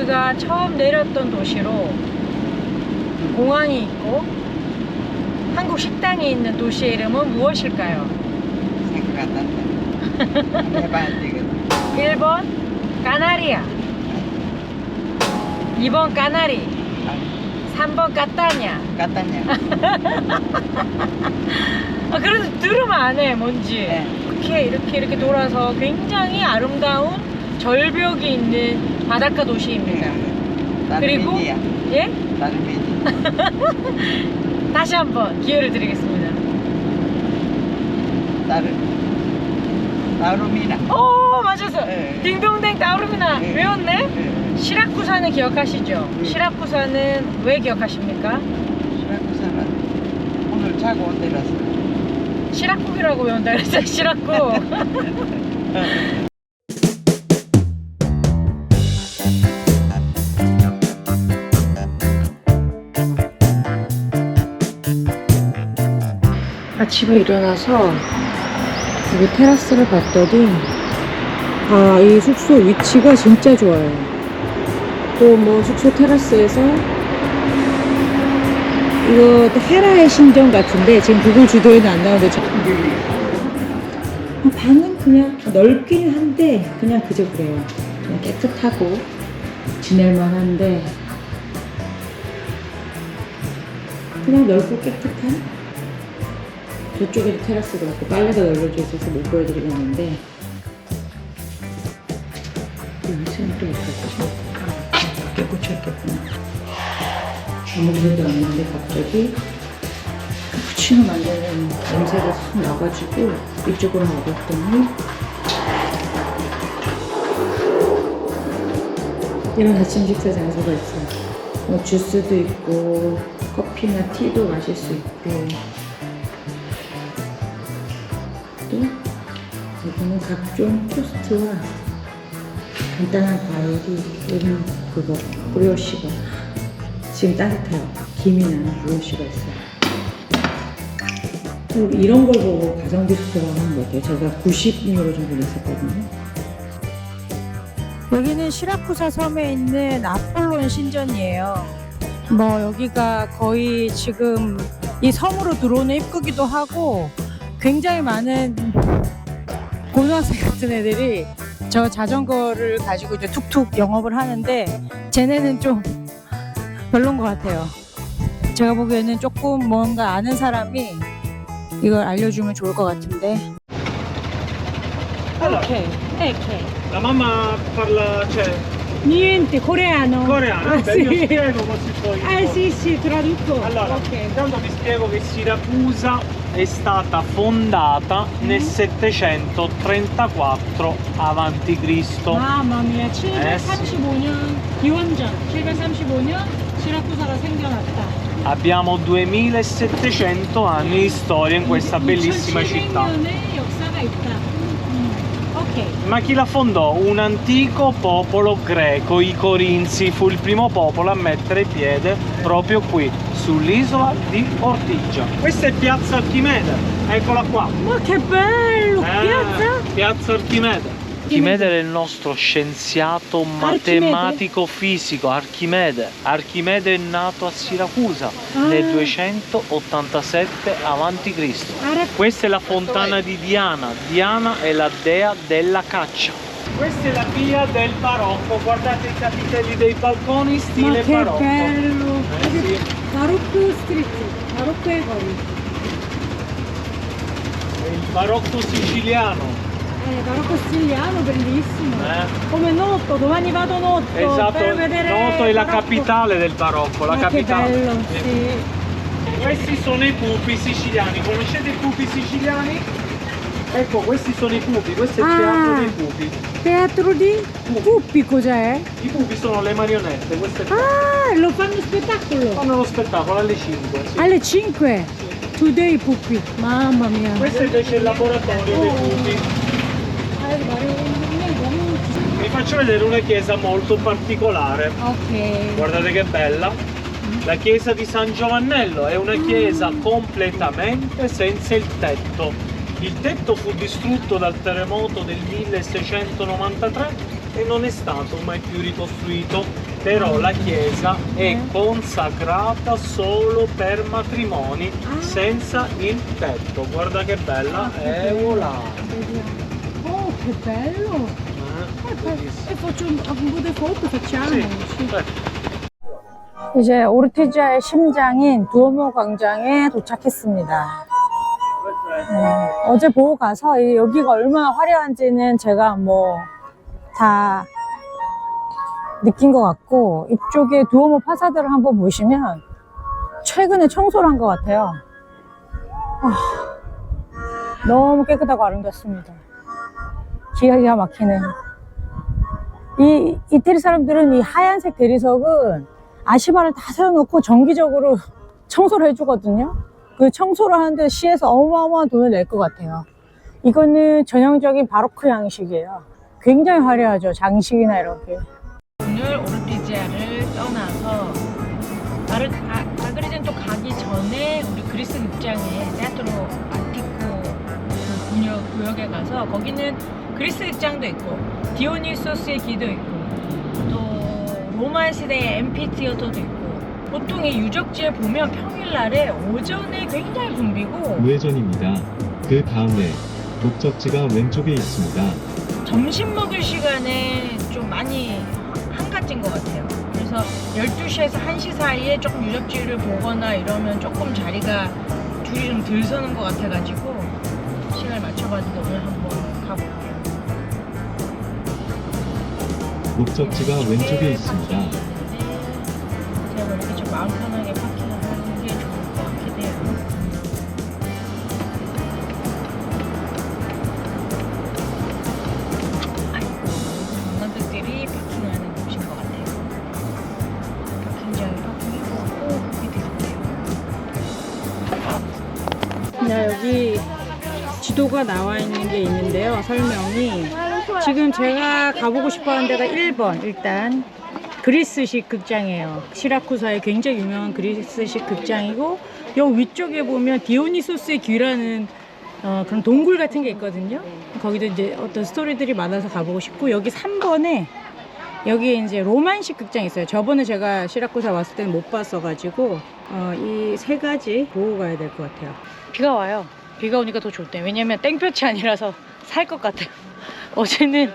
우리가 처음 내렸던 도시로 공항이 있고 한국 식당이 있는 도시의 이름은 무엇일까요? 생각 안 난다. 해봐야 되거든. 1번 까나리아, 2번 까나리, 3번 까따냐. 까따냐. 아, 그래도 들으면 안 해, 뭔지. 네. 이렇게 돌아서 굉장히 아름다운 절벽이 있는 바닷가 도시입니다. 그리고 나르메니야. 예? 나르메니. 다시 한번 기회를 드리겠습니다. 나루미나. 오, 맞았어. 네. 딩동댕 따오르미나. 네. 외웠네? 네. 시라쿠사는 기억하시죠? 네. 시라쿠사는 왜 기억하십니까? 시라쿠사는 오늘 자고 온 데라서. 시라쿠기라고 외운다 그랬어요. 시라쿠. 아침에 일어나서 여기 테라스를 봤더니 이 숙소 위치가 진짜 좋아요. 또 뭐 숙소 테라스에서 이거 헤라의 신전 같은데 지금 구글 지도에는 안 나오는데 방은 그냥 넓기는 한데 그냥 그저 그래요. 그냥 깨끗하고 지낼만한데 그냥 넓고 깨끗한. 저쪽에도 테라스가 있고 빨래가 널려져 있어서 못 보여드리겠는데 위치는 또 있었죠? 밖에 꽂혀있겠구나. 아무것도 없는데 갑자기 카푸치노 만드는 냄새가 확 나가지고 이쪽으로 와봤더니 이런 아침 식사 장소가 있어요. 뭐 주스도 있고 커피나 티도 마실 수 있고 또 여기는 각종 토스트와 간단한 과일이 여기는 그거 브리오시가 지금 따뜻해요. 김이 나는 브리오시가 있어요. 그리고 이런 걸 보고 가성비 투표를 하는 것 같아요. 제가 90유로 정도 냈었거든요. 여기는 시라쿠사 섬에 있는 아폴론 신전이에요. 뭐 여기가 거의 지금 이 섬으로 들어오는 입구기도 하고 굉장히 많은 고등학생 같은 애들이 저 자전거를 가지고 이제 툭툭 영업을 하는데 쟤네는 좀 별론 것 같아요. 제가 보기에는 조금 뭔가 아는 사람이 이걸 알려주면 좋을 것 같은데. 오케이. La mamma parla, cioè, Niente, coreano. coreano. Vabbè, io spiego così poi. sì, traduco. Allora, intanto vi spiego che Siracusa è stata fondata nel 734 a.C. Mamma mia, sì. 735년 기원전 735년 시라쿠사가 생겨났다. Abbiamo 2700 anni di storia in questa bellissima città. 2700년의 역사가 있다. 오케이. Ma chi la fondò? Un antico popolo greco, i Corinzi, fu il primo popolo a mettere piede proprio qui, sull'isola di Ortigia. Questa è Piazza Archimede, eccola qua. Ma che bello! Piazza? Piazza Archimede. Archimede era il nostro scienziato matematico fisico, Archimede. Archimede è nato a Siracusa nel 287 a.C. Questa è la fontana di Diana. Diana è la dea della caccia. Questa è la via del barocco, guardate i capitelli dei balconi stile Ma che barocco. bello! Sì. 바로크 스트리트, 바로크의 거리. Il barocco siciliano. Barocco siciliano, bellissimo. Come Noto, domani vado a Noto Esatto, per vedere Noto è la barocco. capitale del barocco, la Ma capitale. che bello, sì. Questi sono i pupi siciliani, conoscete i pupi siciliani? Ecco, questi sono i pupi, questo è il teatro dei pupi. Teatro di Pupi, cos'è? I pupi sono le marionette, queste qua. Lo fanno spettacolo. Fanno lo spettacolo alle 5. Sì. Alle 5. Today Pupi, mamma mia. Questo invece è il laboratorio dei pupi. Vi faccio vedere una chiesa molto particolare. Ok. Guardate che bella. La chiesa di San Giovannello è una chiesa completamente senza il tetto. Il tetto fu distrutto dal terremoto del 1693 e e non è stato mai più ricostruito, però la chiesa è consacrata solo per matrimoni senza il tetto. Guarda che bella, e voilà. Oh, che bello! E faccio un po' di foto, facciamo. Sì, sì. 이제 오르티자의 심장인 두오모 광장에 도착했습니다. 어제 보고 가서 여기가 얼마나 화려한지는 제가 뭐 다 느낀 것 같고, 이쪽에 두오모 파사드를 한번 보시면 최근에 청소를 한 것 같아요. 너무 깨끗하고 아름답습니다. 기가 막히는. 이 이태리 사람들은 이 하얀색 대리석은 아시바를 다 세워놓고 정기적으로 청소를 해주거든요. 그 청소를 하는데 시에서 어마어마한 돈을 낼 것 같아요. 이거는 전형적인 바로크 양식이에요. 굉장히 화려하죠. 장식이나 이렇게. 오늘 오르티지아를 떠나서 아그리젠토 가기 전에 우리 그리스 극장에 테아트로 아티코 그 구역에 가서, 거기는 그리스 극장도 있고 디오니소스의 기도 있고 또 로마 시대의 앰피티어터도 있고, 보통 이 유적지에 보면 평일날에 오전에 굉장히 붐비고 우회전입니다. 그 다음에 목적지가 왼쪽에 있습니다. 점심 먹을 시간에 좀 많이 한가진 것 같아요. 그래서 12시에서 1시 사이에 조금 유적지를 보거나 이러면 조금 자리가 줄이 좀 덜 서는 것 같아가지고 시간을 맞춰가지고 오늘 한번 가볼게요. 목적지가 왼쪽에 있습니다. 제가 이렇게 좀 마음 편하게 파킹을 하는 게 좋을 것 같긴 해요. 관광객들이 파킹하는 곳인 것 같아요. 파킹장에 파킹해보고 이렇게 됐어요. 여기 지도가 나와 있는 게 있는데요. 설명이. 지금 제가 가보고 싶어 하는 데가 1번, 일단 그리스식 극장이에요. 시라쿠사의 굉장히 유명한 그리스식 극장이고, 여기 위쪽에 보면 디오니소스의 귀라는 그런 동굴 같은 게 있거든요. 거기도 이제 어떤 스토리들이 많아서 가보고 싶고, 여기 3번에 여기에 이제 로만식 극장이 있어요. 저번에 제가 시라쿠사 왔을 때는 못 봤어가지고 이 세 가지 보고 가야 될 것 같아요. 비가 와요. 비가 오니까 더 좋대요. 왜냐면 땡볕이 아니라서 살 것 같아요. 어제는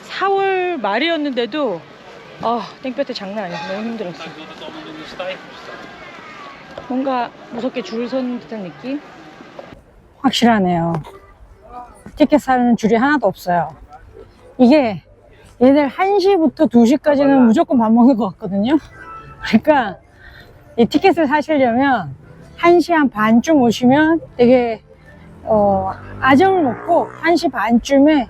4월 말이었는데도 땡볕에 장난 아니야. 너무 힘들었어. 뭔가 무섭게 줄 선 듯한 느낌? 확실하네요. 티켓 사는 줄이 하나도 없어요. 이게 얘들 1시부터 2시까지는 무조건 밥 먹는 것 같거든요. 그러니까 이 티켓을 사시려면 1시 한 반쯤 오시면 되게 아점을 먹고 1시 반쯤에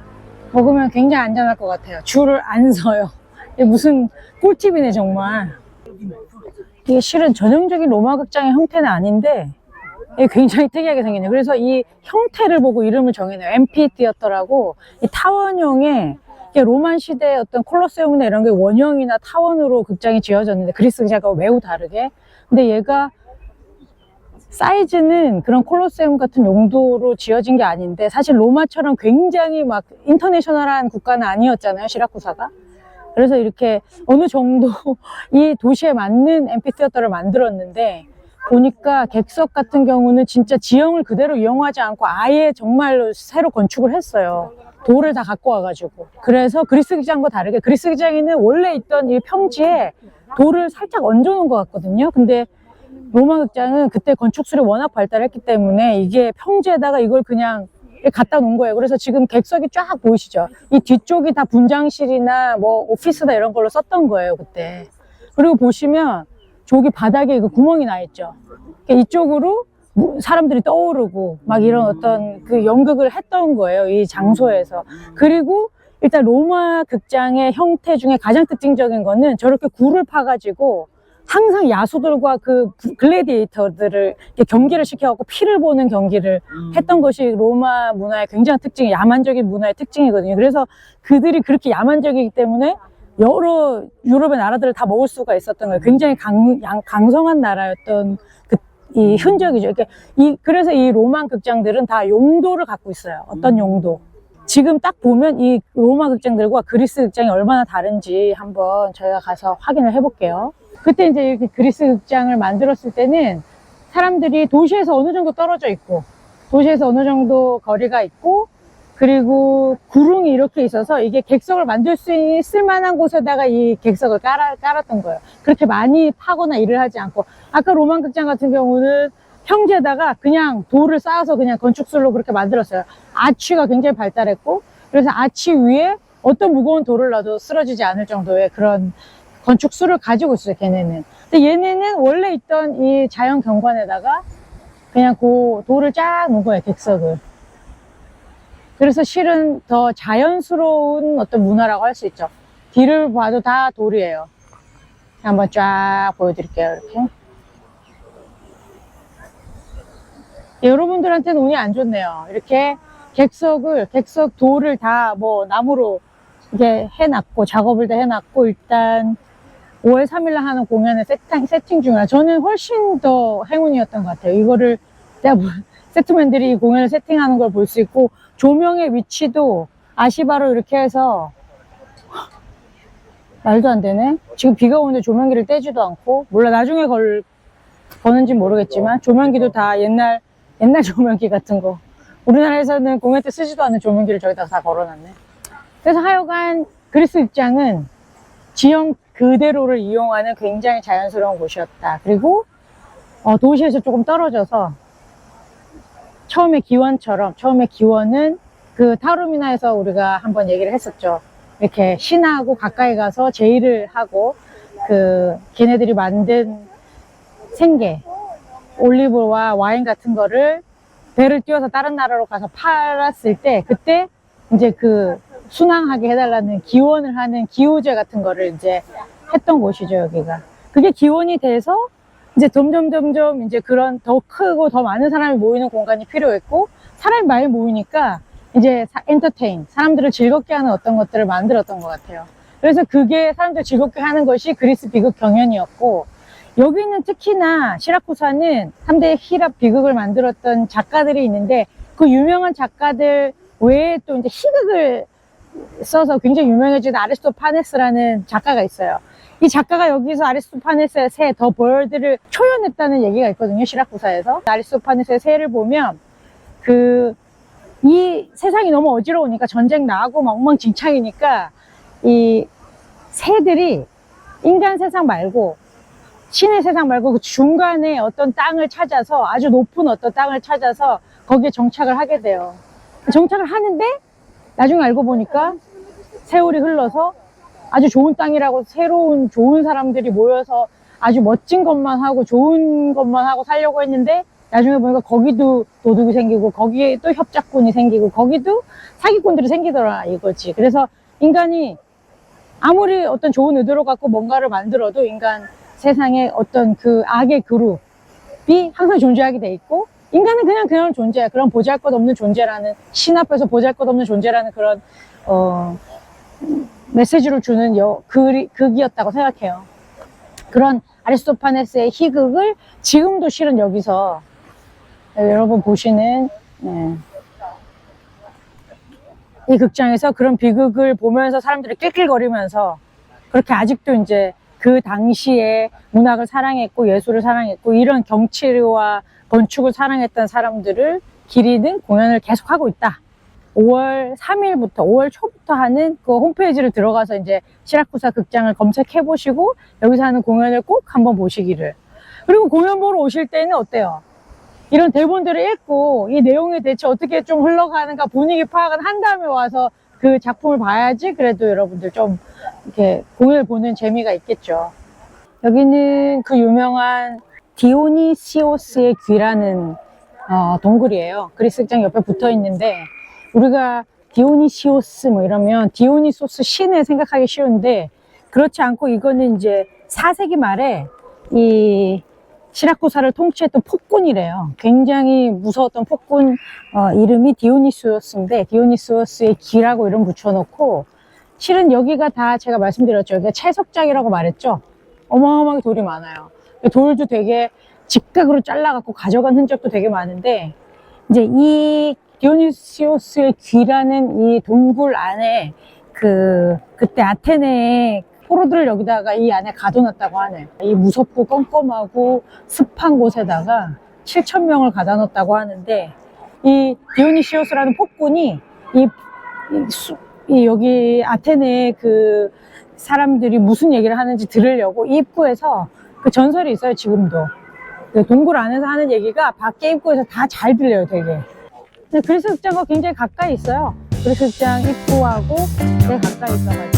먹으면 굉장히 안전할 것 같아요. 줄을 안 서요. 이게 무슨 꿀팁이네 정말. 이게 실은 전형적인 로마 극장의 형태는 아닌데 이게 굉장히 특이하게 생겼네요. 그래서 이 형태를 보고 이름을 정해놔요. 앰피티어터라고. 이 타원형의, 이게 로만 시대의 어떤 콜로세움이나 이런 게 원형이나 타원으로 극장이 지어졌는데 그리스 극장과 매우 다르게. 근데 얘가 사이즈는 그런 콜로세움 같은 용도로 지어진 게 아닌데, 사실 로마처럼 굉장히 막 인터내셔널한 국가는 아니었잖아요, 시라쿠사가. 그래서 이렇게 어느 정도 이 도시에 맞는 앰피티어터를 만들었는데, 보니까 객석 같은 경우는 진짜 지형을 그대로 이용하지 않고 아예 정말로 새로 건축을 했어요. 돌을 다 갖고 와가지고. 그래서 그리스 극장과 다르게, 그리스 극장에는 원래 있던 이 평지에 돌을 살짝 얹어놓은 것 같거든요. 근데 로마 극장은 그때 건축술이 워낙 발달했기 때문에 이게 평지에다가 이걸 그냥 갖다 놓은 거예요. 그래서 지금 객석이 쫙 보이시죠? 이 뒤쪽이 다 분장실이나 뭐 오피스나 이런 걸로 썼던 거예요, 그때. 그리고 보시면 저기 바닥에 그 구멍이 나 있죠. 이쪽으로 사람들이 떠오르고 막 이런 어떤 그 연극을 했던 거예요, 이 장소에서. 그리고 일단 로마 극장의 형태 중에 가장 특징적인 거는 저렇게 굴을 파가지고 항상 야수들과 그 글래디에이터들을 경기를 시켜갖고 피를 보는 경기를 했던 것이 로마 문화의 굉장히 특징이, 야만적인 문화의 특징이거든요. 그래서 그들이 그렇게 야만적이기 때문에 여러 유럽의 나라들을 다 먹을 수가 있었던 거예요. 굉장히 강성한 나라였던 이 흔적이죠. 그래서 이 로만 극장들은 다 용도를 갖고 있어요. 어떤 용도. 지금 딱 보면 이 로마 극장들과 그리스 극장이 얼마나 다른지 한번 저희가 가서 확인을 해볼게요. 그때 이제 이렇게 그리스 극장을 만들었을 때는 사람들이 도시에서 어느 정도 떨어져 있고, 도시에서 어느 정도 거리가 있고, 그리고 구릉이 이렇게 있어서 이게 객석을 만들 수 있을 만한 곳에다가 이 객석을 깔았던 거예요. 그렇게 많이 파거나 일을 하지 않고. 아까 로마 극장 같은 경우는 평지에다가 그냥 돌을 쌓아서 그냥 건축술로 그렇게 만들었어요. 아치가 굉장히 발달했고, 그래서 아치 위에 어떤 무거운 돌을 놔도 쓰러지지 않을 정도의 그런 건축술을 가지고 있어요, 걔네는. 근데 얘네는 원래 있던 이 자연 경관에다가 그냥 그 돌을 쫙 놓은 거예요, 객석을. 그래서 실은 더 자연스러운 어떤 문화라고 할 수 있죠. 뒤를 봐도 다 돌이에요. 한번 쫙 보여드릴게요, 이렇게. 여러분들한테는 운이 안 좋네요. 이렇게 객석 돌을 다 뭐 나무로 이렇게 해놨고, 작업을 다 해놨고, 일단 5월 3일날 하는 공연을 세팅 중이라 저는 훨씬 더 행운이었던 것 같아요. 이거를 세트맨들이 이 공연을 세팅하는 걸 볼 수 있고, 조명의 위치도 아시바로 이렇게 해서 말도 안 되네. 지금 비가 오는데 조명기를 떼지도 않고, 몰라 나중에 거는지 모르겠지만 조명기도 다 옛날 조명기 같은 거. 우리나라에서는 공연 때 쓰지도 않는 조명기를 저기다가 다 걸어놨네. 그래서 하여간 그리스 극장은 지형 그대로를 이용하는 굉장히 자연스러운 곳이었다. 그리고 도시에서 조금 떨어져서 처음에 기원은 그 타로미나에서 우리가 한번 얘기를 했었죠. 이렇게 신하고 가까이 가서 제의를 하고 걔네들이 만든 생계, 올리브와 와인 같은 거를 배를 띄워서 다른 나라로 가서 팔았을 때, 그때 이제 순항하게 해달라는 기원을 하는 기호제 같은 거를 이제 했던 곳이죠, 여기가. 그게 기원이 돼서 이제 점점 이제 그런 더 크고 더 많은 사람이 모이는 공간이 필요했고, 사람이 많이 모이니까 이제 사람들을 즐겁게 하는 어떤 것들을 만들었던 것 같아요. 그래서 그게 사람들 즐겁게 하는 것이 그리스 비극 경연이었고, 여기는 특히나 시라쿠사는 3대 히랍 비극을 만들었던 작가들이 있는데, 그 유명한 작가들 외에 또 이제 희극을 써서 굉장히 유명해진 아리스토파네스라는 작가가 있어요. 이 작가가 여기서 아리스토파네스의 새, 더 벌드를 초연했다는 얘기가 있거든요, 시라쿠사에서. 아리스토파네스의 새를 보면 이 세상이 너무 어지러우니까, 전쟁 나고 막 엉망진창이니까 이 새들이 인간 세상 말고, 신의 세상 말고 그 중간에 어떤 땅을 찾아서, 아주 높은 어떤 땅을 찾아서 거기에 정착을 하게 돼요. 정착을 하는데 나중에 알고 보니까 세월이 흘러서 아주 좋은 땅이라고 좋은 사람들이 모여서 아주 멋진 것만 하고 좋은 것만 하고 살려고 했는데, 나중에 보니까 거기도 도둑이 생기고, 거기에 또 협작꾼이 생기고, 거기도 사기꾼들이 생기더라, 이거지. 그래서 인간이 아무리 어떤 좋은 의도로 갖고 뭔가를 만들어도 인간 세상에 어떤 악의 그룹이 항상 존재하게 돼 있고, 인간은 그냥 존재야. 그런 보잘것없는 존재라는, 신 앞에서 보잘것없는 존재라는 그런 메시지를 주는 극이었다고 생각해요. 그런 아리스토파네스의 희극을 지금도 실은 여기서 여러분 보시는 이 극장에서 그런 비극을 보면서 사람들이 낄낄거리면서, 그렇게 아직도 이제 그 당시에 문학을 사랑했고 예술을 사랑했고 이런 경치와 건축을 사랑했던 사람들을 기리는 공연을 계속하고 있다. 5월 3일부터 5월 초부터 하는 그 홈페이지를 들어가서 이제 시라쿠사 극장을 검색해 보시고 여기서 하는 공연을 꼭 한번 보시기를. 그리고 공연 보러 오실 때는 어때요? 이런 대본들을 읽고 이 내용이 대체 어떻게 좀 흘러가는가 분위기 파악은 한 다음에 와서 그 작품을 봐야지 그래도 여러분들 좀 이렇게 공연을 보는 재미가 있겠죠. 여기는 그 유명한 디오니시오스의 귀라는 동굴이에요. 그리스 극장 옆에 붙어 있는데, 우리가 디오니시오스 뭐 이러면 디오니소스 신을 생각하기 쉬운데, 그렇지 않고 이거는 이제 4세기 말에 이 시라쿠사를 통치했던 폭군이래요. 굉장히 무서웠던 폭군 이름이 디오니시오스인데, 디오니시오스의 귀라고 이름 붙여놓고, 실은 여기가 다 제가 말씀드렸죠. 여기가 채석장이라고 말했죠. 어마어마하게 돌이 많아요. 돌도 되게 직각으로 잘라갖고 가져간 흔적도 되게 많은데, 이제 이 디오니시오스의 귀라는 이 동굴 안에 그때 아테네의 포로들을 여기다가 이 안에 가둬놨다고 하네. 이 무섭고 껌껌하고 습한 곳에다가 7,000명을 가다 놨다고 하는데, 이 디오니시오스라는 폭군이 여기 아테네의 그 사람들이 무슨 얘기를 하는지 들으려고 이 입구에서 그 전설이 있어요, 지금도. 그 동굴 안에서 하는 얘기가 밖에 입구에서 다 잘 들려요, 되게. 근데 그리스 극장과 굉장히 가까이 있어요. 그리스 극장 입구하고 되게 가까이 있어가지고.